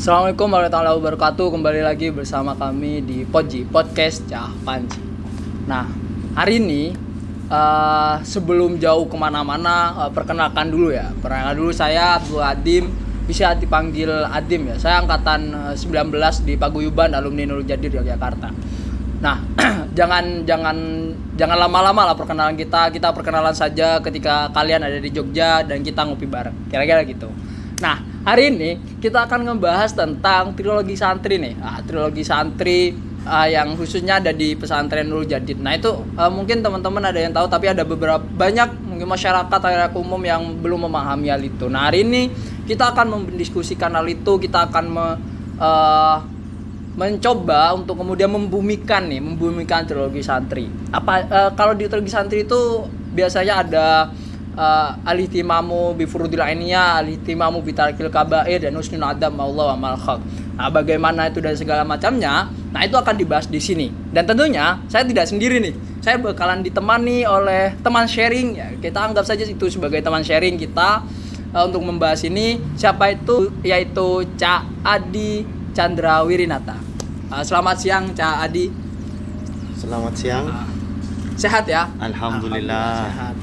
Assalamualaikum warahmatullahi wabarakatuh. Kembali lagi bersama kami di Podji Podcast Cah Panji. Nah, hari ini sebelum jauh kemana-mana, perkenalkan dulu ya. Perkenalkan dulu, saya Abdul Adim, bisa dipanggil Adim ya. Saya angkatan 19 di Paguyuban, alumni Nurul Jadir Yogyakarta. Nah, jangan lama-lama lah perkenalan kita. Kita perkenalan saja ketika kalian ada di Jogja dan kita ngopi bareng. Kira-kira gitu. Nah, hari ini kita akan ngebahas tentang trilogi santri nih. Trilogi santri yang khususnya ada di pesantren Nurul Jadid. Nah, itu mungkin teman-teman ada yang tahu, tapi ada beberapa banyak mungkin masyarakat umum yang belum memahami hal itu. Nah, hari ini kita akan mendiskusikan hal itu. Kita akan mencoba untuk kemudian membumikan trilogi santri. Kalau di trilogi santri itu biasanya ada al-ihtimamu bi furudil ainiyah, al-ihtimamu bi tarkil kabair, dan husnul adab ma'allah wa mal khalq. Nah, bagaimana itu dan segala macamnya, nah itu akan dibahas di sini. Dan tentunya saya tidak sendiri nih. Saya bakalan ditemani oleh teman sharing ya. Kita anggap saja itu sebagai teman sharing kita untuk membahas ini. Siapa itu? Yaitu Cak Adi Chandra Wirinata. Selamat siang Cak Adi. Selamat siang. Sehat ya? Alhamdulillah. Sehat.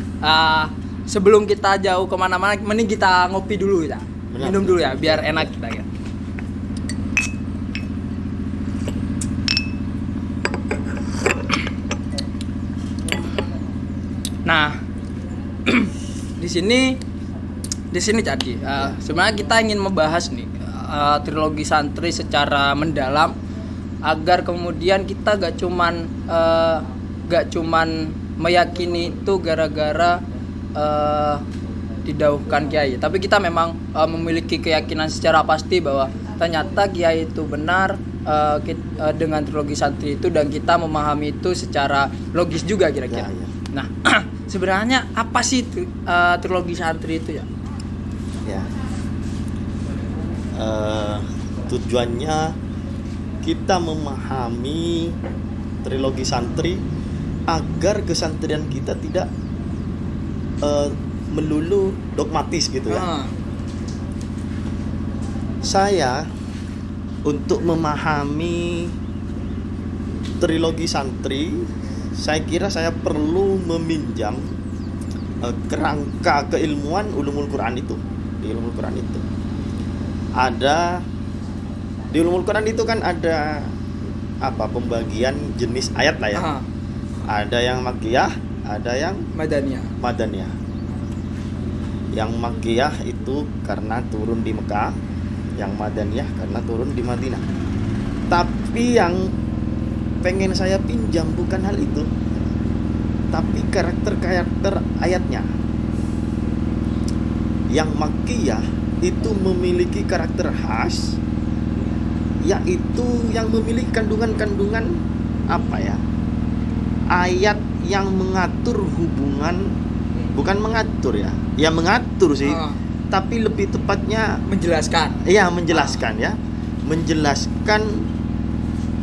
Sebelum kita jauh kemana-mana, mending kita ngopi dulu ya. Minum dulu ya, biar enak kita ya. Nah, di sini jadi sebenarnya kita ingin membahas nih trilogi santri secara mendalam, agar kemudian kita gak cuman meyakini itu gara-gara didauhkan kiai, tapi kita memang memiliki keyakinan secara pasti bahwa ternyata kiai itu benar dengan trilogi santri itu, dan kita memahami itu secara logis juga kira-kira. Ya. Nah, sebenarnya apa sih trilogi santri itu ya? Ya. Tujuannya kita memahami trilogi santri agar kesantrian kita tidak melulu dogmatis gitu ya. Saya untuk memahami trilogi santri, saya kira saya perlu meminjam kerangka keilmuan ulumul Quran itu. Di ulumul Quran itu ada, di ulumul Quran itu kan ada pembagian jenis ayat lah ya. Ada yang makkiyah, ada yang madaniyah. Yang makkiyah itu karena turun di Mekah, yang madaniyah karena turun di Madinah. Tapi yang pengen saya pinjam bukan hal itu, tapi karakter ayatnya. Yang makkiyah itu memiliki karakter khas, yaitu yang memiliki kandungan-kandungan ayat yang mengatur hubungan, bukan mengatur ya mengatur sih, tapi lebih tepatnya menjelaskan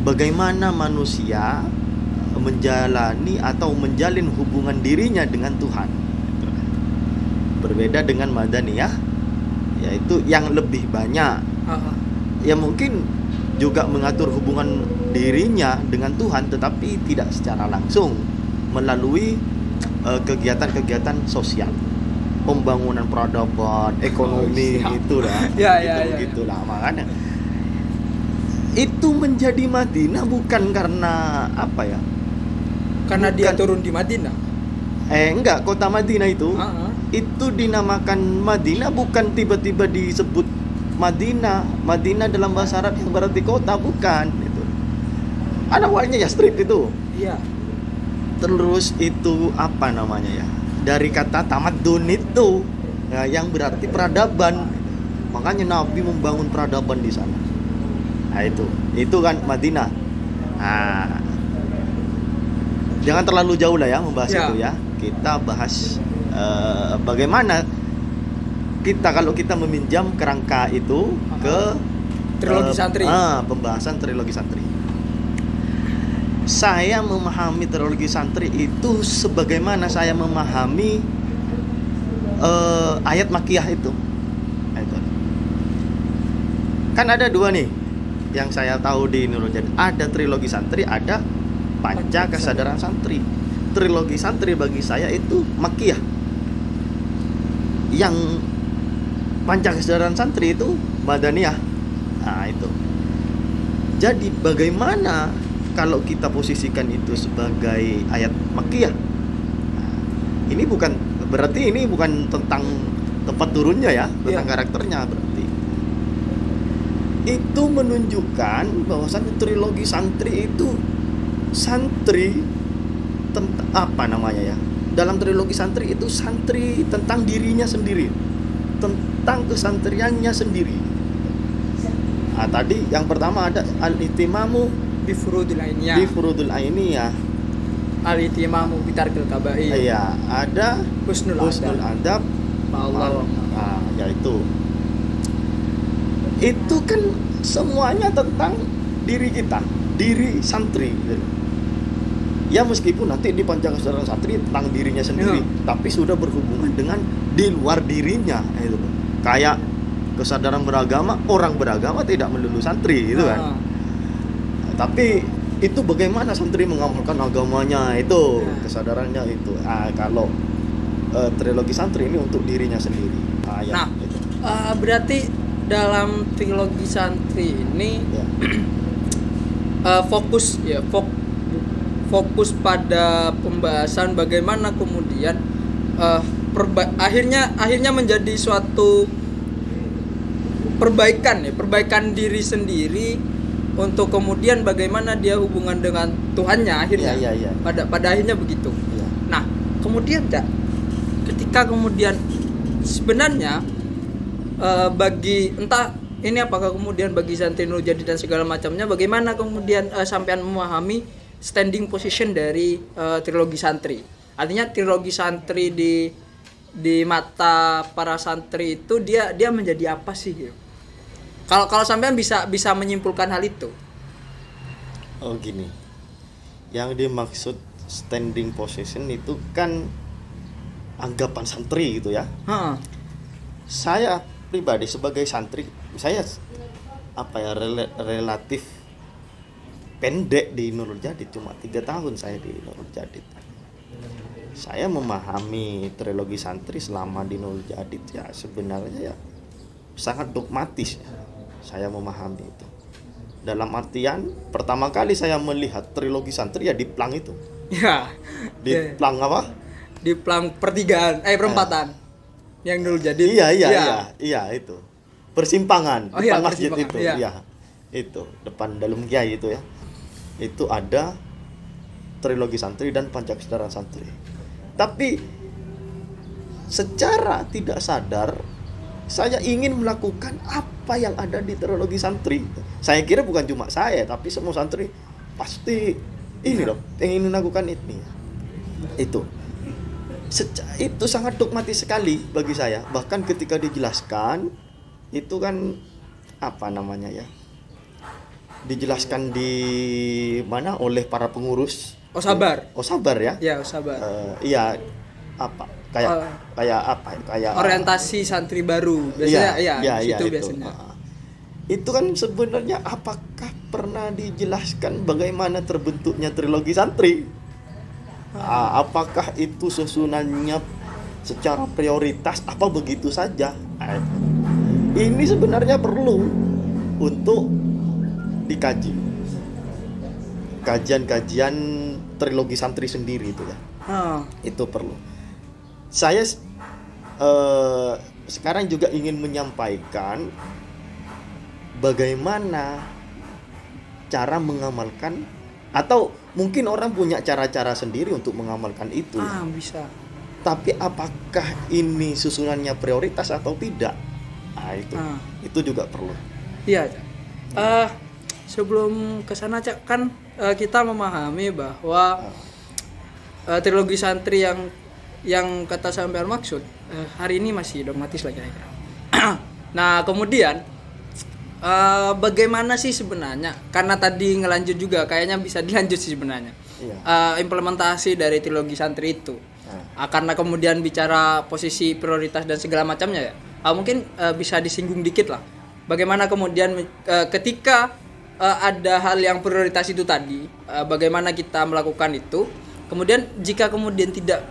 bagaimana manusia menjalani atau menjalin hubungan dirinya dengan Tuhan. Berbeda dengan madaniyah, yaitu yang lebih banyak ya mungkin juga mengatur hubungan dirinya dengan Tuhan, tetapi tidak secara langsung melalui kegiatan-kegiatan sosial, pembangunan peradaban, ekonomi gitulah. Gitulah. Makanya itu menjadi Madinah bukan karena karena dia turun di Madinah. Enggak, kota Madinah itu dinamakan Madinah bukan tiba-tiba disebut Madinah dalam bahasa Arab yang berarti kota, bukan itu. Ada awalnya ya street itu. Iya. Terus itu dari kata tamadun itu ya, yang berarti peradaban. Makanya Nabi membangun peradaban di sana. Nah, itu kan Madinah. Nah, jangan terlalu jauh lah ya membahas itu ya. Kita bahas bagaimana kalau kita meminjam kerangka itu ke trilogi santri. Pembahasan trilogi santri. Saya memahami trilogi santri itu sebagaimana saya memahami ayat makkiyah itu. Kan ada dua nih yang saya tahu di Nurul Jadid. Ada trilogi santri, ada panca kesadaran santri. Trilogi santri bagi saya itu Makkiyah. Yang panca kesadaran santri itu Madaniyah. Nah, itu. Jadi bagaimana kalau kita posisikan itu sebagai ayat Makkiyah? Nah, ini berarti ini bukan tentang tempat turunnya ya, tentang karakternya berarti. Itu menunjukkan bahwasannya trilogi santri itu santri tentang apa namanya ya? Dalam trilogi santri itu santri tentang dirinya sendiri, tentang kesantriannya sendiri. Nah, tadi yang pertama ada al-itimamu Bi furudul ainiyah. di furudul ainiyah. Al-itimamu bitarkil kabair. Iya, ada Husnul husnul adab. Allah. Nah, yaitu itu kan semuanya tentang diri kita, diri santri. Ya meskipun nanti di panca kesadaran santri tentang dirinya sendiri, tapi sudah berhubungan dengan di luar dirinya. Itu kayak kesadaran beragama, orang beragama tidak melulu santri, itu kan. Tapi itu bagaimana santri mengamalkan agamanya itu, kesadarannya itu. Kalau trilogi santri ini untuk dirinya sendiri. Nah, itu. Berarti dalam trilogi santri ini fokus pada pembahasan bagaimana kemudian akhirnya menjadi suatu perbaikan diri sendiri untuk kemudian bagaimana dia hubungan dengan Tuhannya akhirnya. Ya. Pada akhirnya begitu. Ya. Nah, kemudian ketika kemudian sebenarnya bagi entah ini apakah kemudian bagi santri Nurul Jadid dan segala macamnya, bagaimana kemudian sampean memahami standing position dari trilogi santri. Artinya trilogi santri di mata para santri itu dia menjadi apa sih gitu? Kalau sampean bisa menyimpulkan hal itu. Oh gini. Yang dimaksud standing position itu kan anggapan santri gitu ya. Saya pribadi sebagai santri, saya relatif pendek di Nurul Jadid, cuma 3 tahun saya di Nurul Jadid. Saya memahami trilogi santri selama di Nurul Jadid ya sebenarnya ya sangat dogmatis ya. Saya memahami itu. Dalam artian pertama kali saya melihat trilogi santri ya di Plang itu. Ya. Di Plang apa? Di Plang perempatan. Yang Nurul Jadid. Iya itu. Persimpangan depan masjid itu. Iya. Iya. Itu depan Dalem Kiai itu ya. Itu ada trilogi santri dan panca kesadaran santri. Tapi secara tidak sadar saya ingin melakukan apa yang ada di trilogi santri. Saya kira bukan cuma saya, tapi semua santri pasti ini loh, ingin melakukan ini. Itu sangat dogmatis sekali bagi saya. Bahkan ketika dijelaskan itu kan apa namanya ya, dijelaskan di mana oleh para pengurus Osabar ya. Ya, Osabar. Iya apa kayak orientasi santri baru biasanya itu biasanya. Itu kan sebenarnya apakah pernah dijelaskan bagaimana terbentuknya trilogi santri? Apakah itu susunannya secara prioritas apa begitu saja? Ini sebenarnya perlu untuk dikaji. Kajian-kajian trilogi santri sendiri itu ya. Itu perlu. Saya sekarang juga ingin menyampaikan bagaimana cara mengamalkan, atau mungkin orang punya cara-cara sendiri untuk mengamalkan itu. Bisa. Tapi apakah ini susunannya prioritas atau tidak? Itu juga perlu. Iya, sebelum kesana Cak, kan kita memahami bahwa trilogi santri yang kata sampean maksud hari ini masih dogmatis lah kira-kira. Nah, kemudian bagaimana sih sebenarnya? Karena tadi ngelanjut juga, kayaknya bisa dilanjut sih sebenarnya. Implementasi dari trilogi santri itu. Karena kemudian bicara posisi prioritas dan segala macamnya ya. Mungkin bisa disinggung dikit lah. bagaimana kemudian ketika ada hal yang prioritas itu tadi, bagaimana kita melakukan itu. Kemudian jika kemudian tidak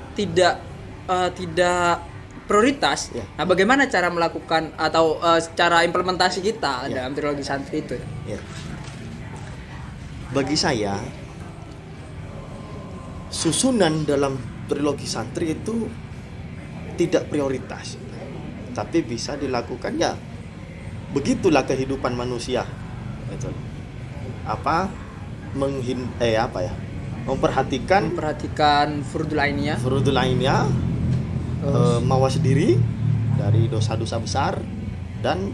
prioritas, nah bagaimana cara melakukan atau cara implementasi kita dalam trilogi santri itu? Ya. Bagi saya, susunan dalam trilogi santri itu tidak prioritas, tapi bisa dilakukan ya. Begitulah kehidupan manusia. Betul. Memperhatikan furudul ainiyah, mawas diri dari dosa-dosa besar dan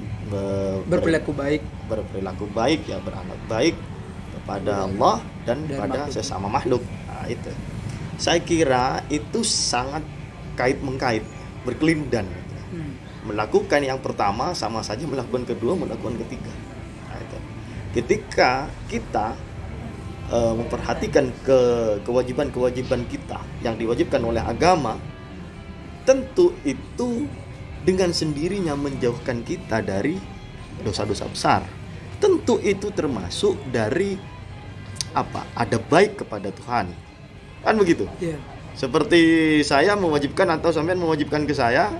berperilaku baik ya, berakhlak baik kepada Allah dan pada sesama makhluk. Nah, itu saya kira itu sangat kait-mengkait, berkelindan. Melakukan yang pertama sama saja melakukan kedua, melakukan ketiga. Nah, itu. Ketika kita memperhatikan kewajiban-kewajiban kita yang diwajibkan oleh agama, tentu itu dengan sendirinya menjauhkan kita dari dosa-dosa besar. Tentu itu termasuk dari ada baik kepada Tuhan. Kan begitu? Yeah. Seperti saya mewajibkan atau sampean mewajibkan ke saya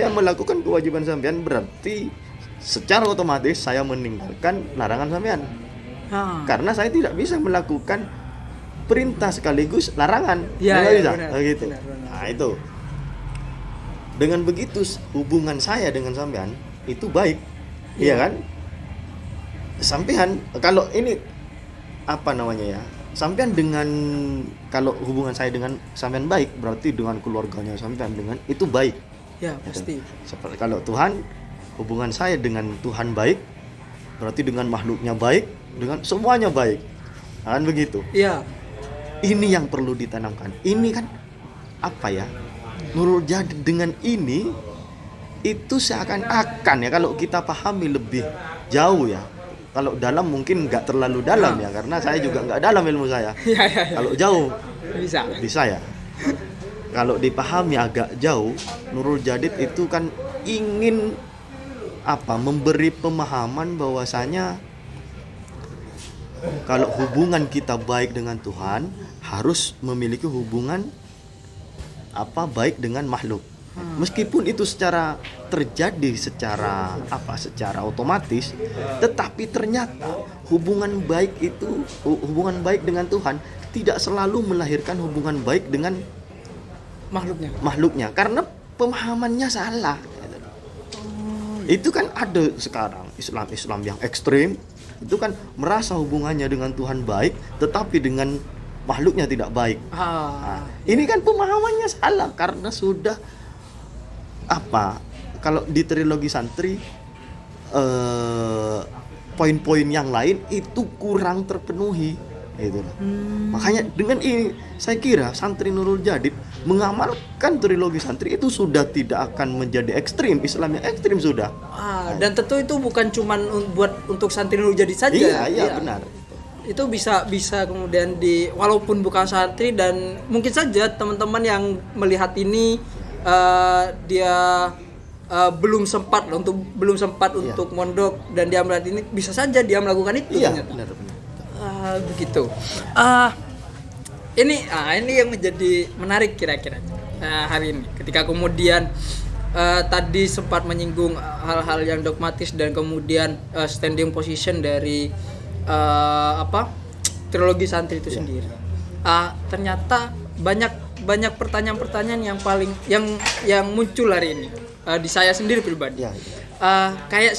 melakukan kewajiban sampean, berarti secara otomatis saya meninggalkan larangan sampean. Karena saya tidak bisa melakukan perintah sekaligus larangan. Tidak bisa. Begitu. Nah, itu. Dengan begitu hubungan saya dengan sampean itu baik. Iya kan? Sampean kalau ini sampean dengan, kalau hubungan saya dengan sampean baik, berarti dengan keluarganya sampean dengan itu baik. Ya, pasti. Seperti kalau Tuhan, hubungan saya dengan Tuhan baik, berarti dengan makhluknya baik, dengan semuanya baik. Kan begitu? Iya. Ini yang perlu ditanamkan. Ini kan Nurul Jadid dengan ini itu seakan-akan ya, kalau kita pahami lebih jauh ya. Kalau dalam mungkin nggak terlalu dalam ya, karena saya juga nggak dalam ilmu saya. Kalau jauh bisa ya. Kalau dipahami agak jauh, Nurul Jadid itu kan ingin memberi pemahaman bahwasanya kalau hubungan kita baik dengan Tuhan, harus memiliki hubungan baik dengan makhluk. Meskipun itu secara terjadi secara otomatis, tetapi ternyata hubungan baik dengan Tuhan tidak selalu melahirkan hubungan baik dengan makhluknya, karena pemahamannya salah. Itu kan ada sekarang Islam yang ekstrim, itu kan merasa hubungannya dengan Tuhan baik, tetapi dengan makhluknya tidak baik. Nah, ini kan pemahamannya salah, karena sudah kalau di trilogi santri poin-poin yang lain itu kurang terpenuhi. Makanya dengan ini saya kira santri Nurul Jadid mengamalkan trilogi santri itu sudah tidak akan menjadi ekstrim, Islam yang ekstrim sudah. Dan tentu itu bukan cuman untuk santri Nurul Jadid saja. Iya, benar. Itu bisa kemudian walaupun bukan santri, dan mungkin saja teman-teman yang melihat ini dia belum sempat untuk mondok, dan dia melihat ini, bisa saja dia melakukan itu. Iya, benar. Begitu. Ini yang menjadi menarik kira-kira hari ini, ketika kemudian tadi sempat menyinggung hal-hal yang dogmatis dan kemudian standing position dari trilogi santri itu sendiri. Ternyata banyak pertanyaan-pertanyaan yang muncul hari ini di saya sendiri pribadi. Kayak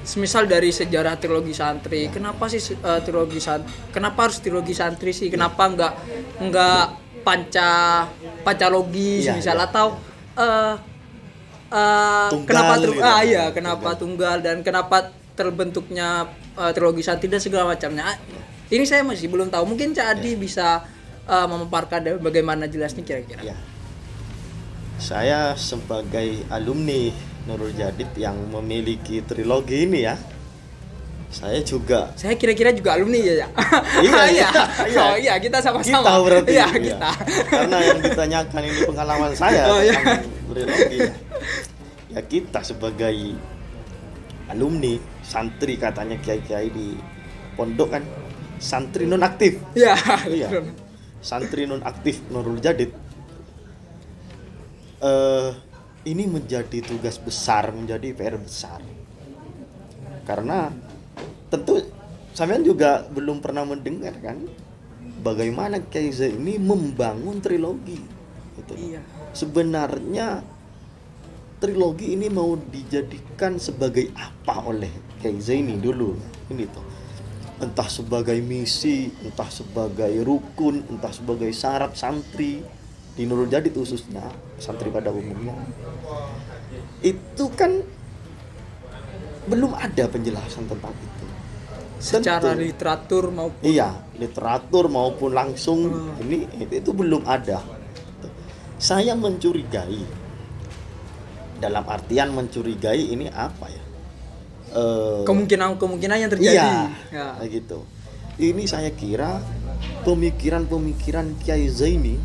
semisal dari sejarah trilogi santri, kenapa sih kenapa harus trilogi santri sih? Kenapa enggak pancalogi atau kenapa tunggal, dan kenapa terbentuknya trilogi santri dan segala macamnya. Ini saya masih belum tahu. Mungkin Cak Adi bisa memaparkan bagaimana jelasnya kira-kira. Saya sebagai alumni Nurul Jadid yang memiliki trilogi ini ya, saya kira-kira juga alumni ya. Iya, kita sama-sama. Kita berarti. Kita. Karena yang ditanyakan ini pengalaman saya tentang trilogi ya. ya kita sebagai alumni santri, katanya kiai-kiai di pondok kan santri non aktif. Ya. Iya. Santri non aktif Nurul Jadid. Ini menjadi tugas besar, menjadi PR besar. Karena tentu sampean juga belum pernah mendengar kan bagaimana Kiai Zaini membangun trilogi gitu. Iya. Sebenarnya trilogi ini mau dijadikan sebagai apa oleh Kiai Zaini dulu ini tuh, entah sebagai misi, entah sebagai rukun, entah sebagai syarat santri di Nurul Jadid khususnya, santri pada umumnya, itu kan belum ada penjelasan tentang itu Secara tentu. literatur maupun Iya, literatur maupun langsung ini itu belum ada. Saya mencurigai, dalam artian mencurigai ini apa ya? kemungkinan yang terjadi. Iya, Ya. gitu. Ini saya kira pemikiran Kiai Zaini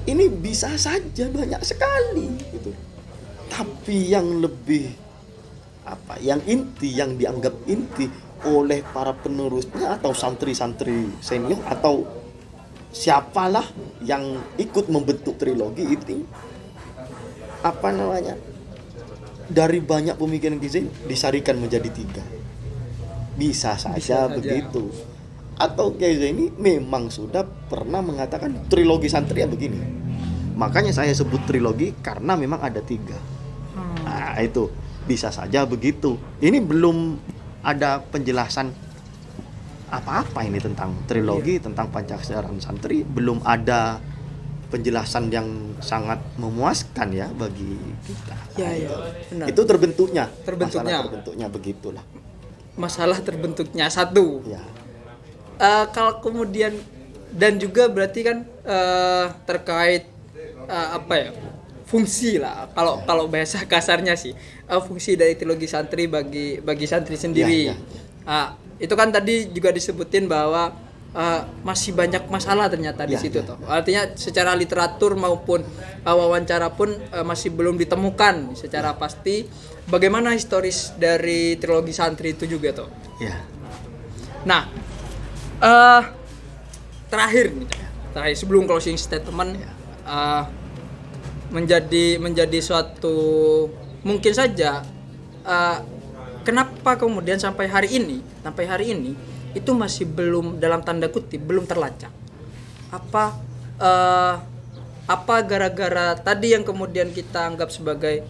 ini bisa saja banyak sekali gitu. Tapi yang lebih apa? Yang inti, yang dianggap inti oleh para penerusnya atau santri-santri senior atau siapalah yang ikut membentuk trilogi itu, apa namanya, dari banyak pemikiran Kiai disarikan menjadi 3. Bisa saja begitu. Atau Kiai Zaini memang sudah pernah mengatakan trilogi santri ya begini. Makanya saya sebut trilogi karena memang ada 3. Nah itu bisa saja begitu. Ini belum ada penjelasan apa-apa ini tentang trilogi, tentang Pancaksilaan santri. Belum ada penjelasan yang sangat memuaskan ya bagi kita. Ya, benar. Itu terbentuknya. Terbentuknya. Masalah terbentuknya begitulah. Masalah terbentuknya satu. Ya. Kalau kemudian dan juga berarti kan terkait apa ya, fungsi lah, kalau bahasa kasarnya sih, fungsi dari trilogi santri bagi santri sendiri. Itu kan tadi juga disebutin bahwa masih banyak masalah ternyata di situ toh. Artinya secara literatur maupun wawancara pun masih belum ditemukan secara pasti bagaimana historis dari trilogi santri itu juga toh. Ya. Nah, terakhir sebelum closing statement, menjadi suatu mungkin saja kenapa kemudian sampai hari ini itu masih belum, dalam tanda kutip, belum terlacak. Apa gara-gara tadi yang kemudian kita anggap sebagai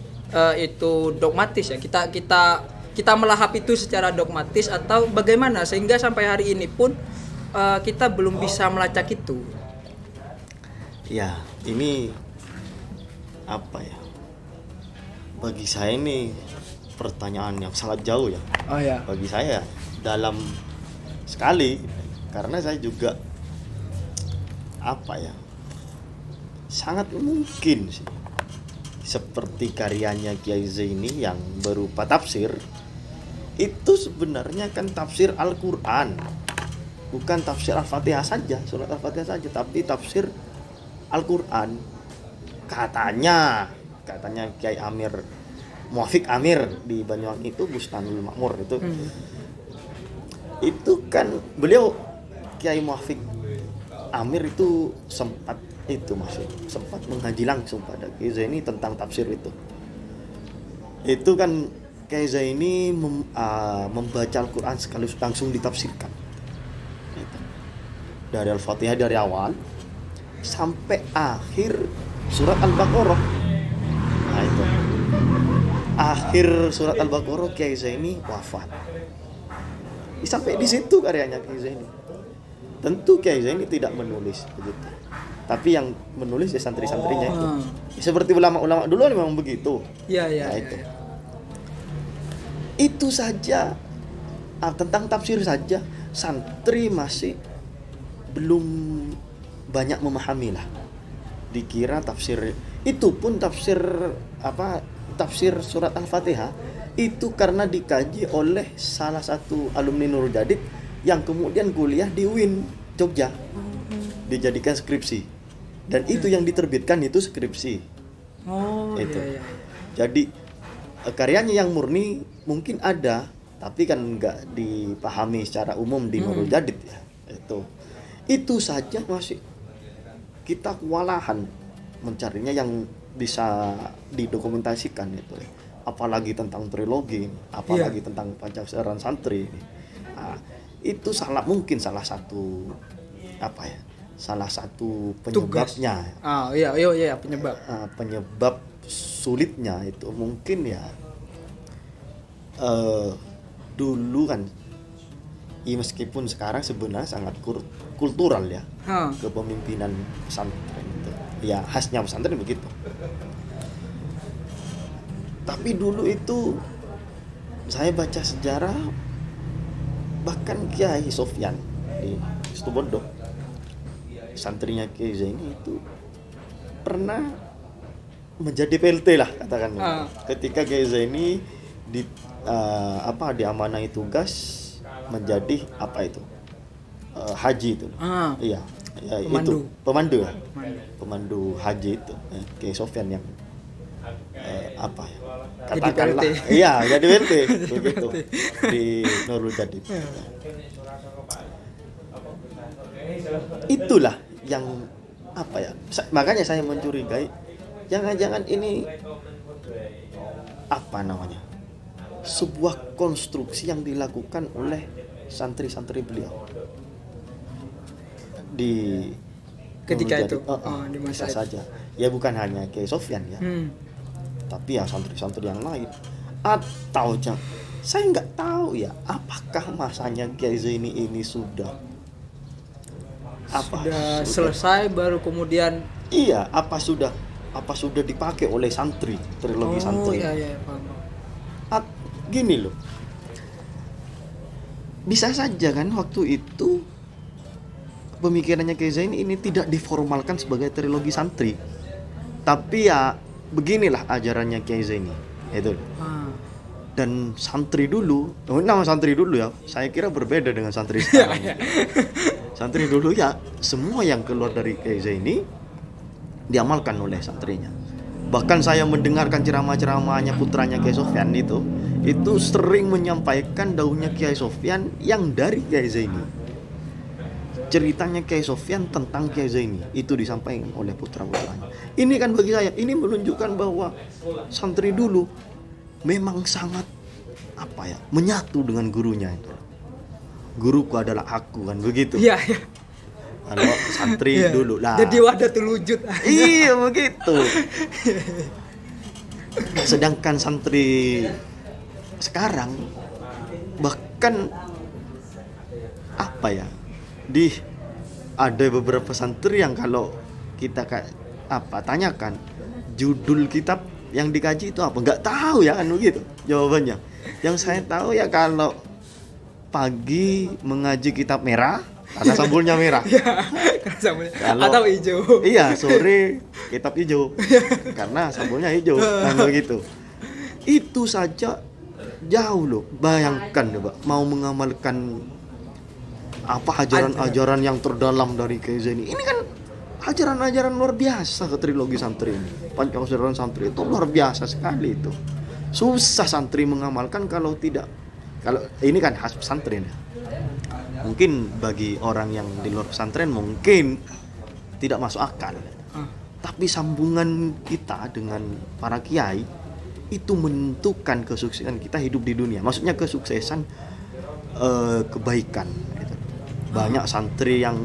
itu dogmatis ya, kita melahap itu secara dogmatis, atau bagaimana sehingga sampai hari ini pun kita belum bisa melacak itu. Ya, ini apa ya? Bagi saya ini pertanyaan yang sangat jauh ya. Oh ya. Bagi saya dalam sekali, karena saya juga apa ya? Sangat mungkin sih seperti karyanya Kiai Zaini yang berupa tafsir, itu sebenarnya kan tafsir Al-Qur'an. Bukan tafsir Al-Fatihah saja, surat Al-Fatihah saja, tapi tafsir Al-Qur'an. Katanya Kiai Amir, Muafiq Amir di Banyuwangi itu, Bustanul Makmur itu. Itu kan beliau Kiai Muafiq Amir itu sempat menghaji langsung pada Kiai Zaini tentang tafsir itu. Itu kan Kiai Zaini membaca Al-Qur'an sekaligus langsung ditafsirkan. Dari Al-Fatihah dari awal sampai akhir surat Al-Baqarah. Nah itu. Akhir surat Al-Baqarah Kiai Zaini wafat. Sampai di situ karyanya Kiai Zaini. Tentu Kiai Zaini tidak menulis begitu. Tapi yang menulis ya santri-santrinya itu. Seperti ulama-ulama dulu memang begitu. Iya. Nah, itu. Itu saja. Tentang tafsir saja santri masih belum banyak memahami lah. Dikira tafsir itu pun tafsir surat Al-Fatihah itu karena dikaji oleh salah satu alumni Nurul Jadid yang kemudian kuliah di UIN Jogja, dijadikan skripsi, dan itu yang diterbitkan itu skripsi. Oh itu. iya. Jadi karyanya yang murni mungkin ada, tapi kan nggak dipahami secara umum di Nurul Jadid ya. Itu saja masih kita kewalahan mencarinya yang bisa didokumentasikan itu. Apalagi tentang trilogi, apalagi tentang Pancasila Santri ini. Nah, itu mungkin salah satu penyebabnya. Penyebab. Penyebab sulitnya itu mungkin ya dulu kan meskipun sekarang sebenarnya sangat kultural ya kepemimpinan pesantren itu ya, khasnya pesantren begitu. Tapi dulu itu saya baca sejarah, bahkan Kiai Sofyan di Situbondo, santrinya Kiai Zaini itu pernah menjadi PLT lah katakan. Ketika Kiai Zaini diamanai tugas menjadi haji itu. Iya, itu pemandu haji itu. Kiai Sofyan yang katakanlah jadi PLT begitu di Nurul Jadid. Itulah yang makanya saya mencurigai jangan-jangan ini sebuah konstruksi yang dilakukan oleh santri-santri beliau di ketika itu di masa saja ya, bukan hanya Kiai Sofyan ya, tapi ya santri-santri yang lain. Atau saya nggak tahu ya, apakah masanya Kiai Zaini ini sudah selesai baru kemudian sudah dipakai oleh santri, trilogi santri. Paham. Gini loh, bisa saja kan waktu itu pemikirannya Kiai Zaini ini tidak diformalkan sebagai trilogi santri, tapi ya beginilah ajarannya Kiai Zaini itu. Dan santri dulu, nama santri dulu ya, saya kira berbeda dengan santri sekarang. Santri dulu ya, semua yang keluar dari Kiai Zaini diamalkan oleh santrinya. Bahkan saya mendengarkan ceramah-ceramahnya putranya Kiai Sofyan itu sering menyampaikan daunnya Kiai Sofyan yang dari Kiai Zaini. Ceritanya Kiai Sofyan tentang Kiai Zaini itu disampaikan oleh putra-putranya. Ini kan bagi saya ini menunjukkan bahwa santri dulu memang sangat menyatu dengan gurunya itu. Guruku adalah aku, kan begitu. Iya. Kalau santri dulu lah. Jadi wadah terwujud. Iya begitu. Sedangkan santri sekarang bahkan ada beberapa santri yang kalau kita tanyakan judul kitab yang dikaji itu apa, nggak tahu ya kan begitu jawabannya. Yang saya tahu ya kalau pagi mengaji kitab merah karena sambulnya merah. Atau hijau. Iya, sore kitab hijau karena sambulnya hijau, kan begitu. Itu saja jauh loh. Bayangkan coba mau mengamalkan ajaran-ajaran yang terdalam dari Kiai Zaini. Ini kan ajaran-ajaran luar biasa ke trilogi santri ini. Pancasila santri itu luar biasa sekali itu. Susah santri mengamalkan kalau ini kan khas pesantren ya. Mungkin bagi orang yang di luar pesantren mungkin tidak masuk akal. Tapi sambungan kita dengan para kiai itu menentukan kesuksesan kita hidup di dunia. Maksudnya kesuksesan kebaikan gitu. Banyak santri yang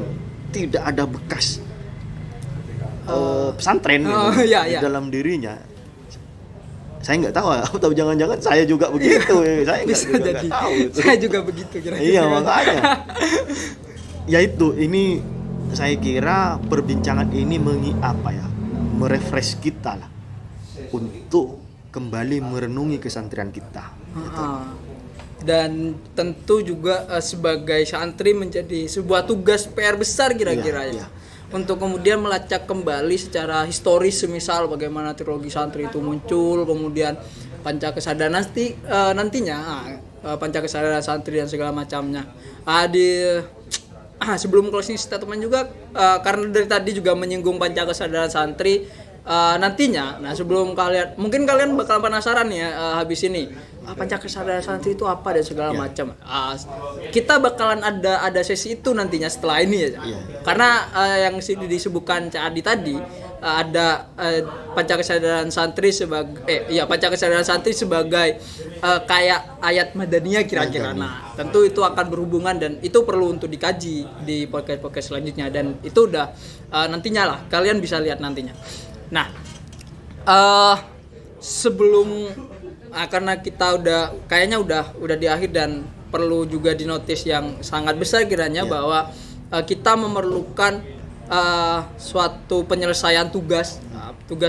tidak ada bekas pesantren di dalam dirinya. Saya nggak tahu, atau jangan-jangan saya juga begitu. Saya nggak tahu. Saya juga begitu kira-kira. Iya makanya. Ya itu, ini saya kira perbincangan ini merefresh kita lah untuk kembali merenungi kesantrian kita. Gitu. Dan tentu juga sebagai santri menjadi sebuah tugas PR besar kira-kira ya. Untuk kemudian melacak kembali secara historis, semisal bagaimana trilogi santri itu muncul, kemudian Pancakesadaran nantinya Pancakesadaran santri dan segala macamnya. Sebelum closing statement juga, karena dari tadi juga menyinggung Pancakesadaran santri, nantinya, nah sebelum mungkin kalian bakal penasaran nih ya habis ini Pancakesada Santri itu apa dan segala macam. Kita bakalan ada sesi itu nantinya setelah ini ya. Karena yang disebutkan Cak Adi tadi ada Pancakesadaran Santri Pancakesadaran Santri sebagai kayak ayat Madaniyah kira-kira. Nah, tentu itu akan berhubungan dan itu perlu untuk dikaji di podcast selanjutnya dan itu udah nantinya lah kalian bisa lihat nantinya. Nah, sebelum karena kita kayaknya udah di akhir dan perlu juga dinotis yang sangat besar kiranya bahwa kita memerlukan suatu penyelesaian tugas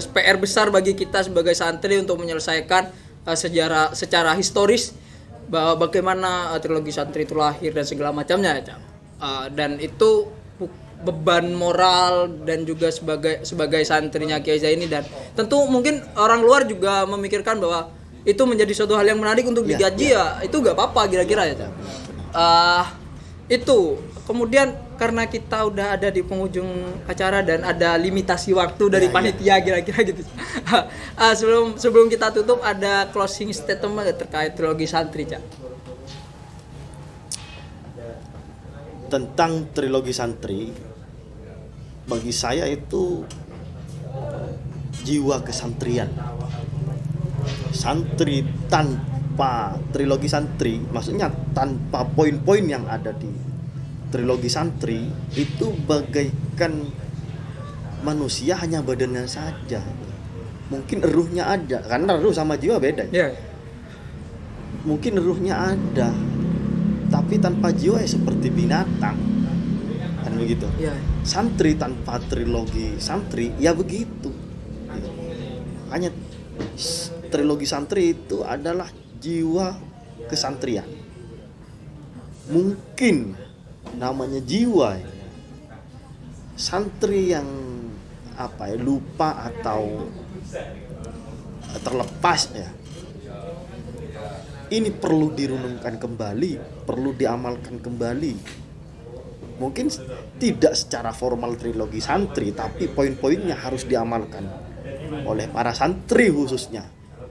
PR besar bagi kita sebagai santri untuk menyelesaikan secara historis bahwa bagaimana trilogi santri itu lahir dan segala macamnya dan itu beban moral dan juga sebagai santrinya Kiai Zaini dan tentu mungkin orang luar juga memikirkan bahwa itu menjadi suatu hal yang menarik untuk digaji itu gak apa-apa kira-kira ya itu. Kemudian karena kita udah ada di penghujung acara dan ada limitasi waktu dari panitia kira-kira gitu. Sebelum kita tutup ada closing statement terkait trilogi santri, Cak. Tentang trilogi santri, bagi saya itu jiwa kesantrian. Santri tanpa trilogi santri, maksudnya tanpa poin-poin yang ada di trilogi santri itu bagaikan manusia hanya badannya saja. Mungkin ruhnya ada, karena ruh sama jiwa beda. Mungkin ruhnya ada, tapi tanpa jiwa seperti binatang. Kan begitu. Santri tanpa trilogi santri ya begitu. Hanya trilogi santri itu adalah jiwa kesantrian. Mungkin namanya jiwa santri yang lupa atau terlepas ya, ini perlu direnungkan kembali, perlu diamalkan kembali. Mungkin tidak secara formal trilogi santri, tapi poin-poinnya harus diamalkan oleh para santri khususnya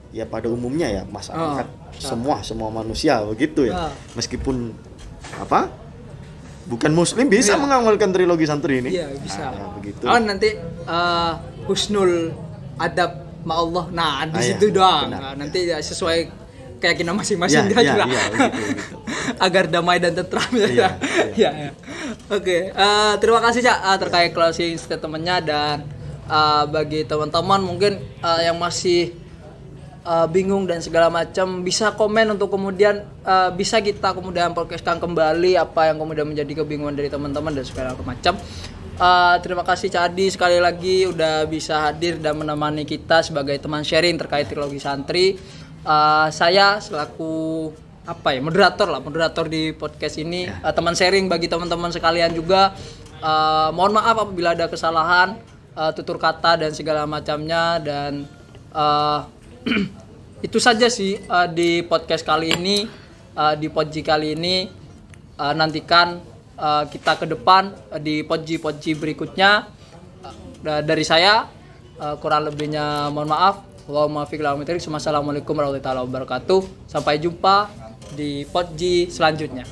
ya, pada umumnya ya masyarakat semua manusia begitu ya. Meskipun bukan muslim bisa mengamalkan trilogi santri ini. Iya, bisa. Begitu. Nanti husnul adab ma Allah. Nah, di situ doang. Nanti ya sesuai keyakinan masing-masing kira-kira. Begitu. Agar damai dan tentram ya. Oke, terima kasih Cak terkait closing statement-nya dan bagi teman-teman mungkin yang masih bingung dan segala macam bisa komen untuk kemudian bisa kita kemudian podcastkan kembali apa yang kemudian menjadi kebingungan dari teman-teman dan segala macam. Terima kasih Cak Adi sekali lagi udah bisa hadir dan menemani kita sebagai teman sharing terkait trilogi santri. Saya selaku moderator di podcast ini, teman sharing bagi teman-teman sekalian juga. Mohon maaf apabila ada kesalahan tutur kata dan segala macamnya dan itu saja sih di podcast kali ini, di Podji kali ini. Nantikan kita ke depan di Podji berikutnya. Dari saya kurang lebihnya mohon maaf. Wassalamualaikum warahmatullahi wabarakatuh. Sampai jumpa di Podji selanjutnya.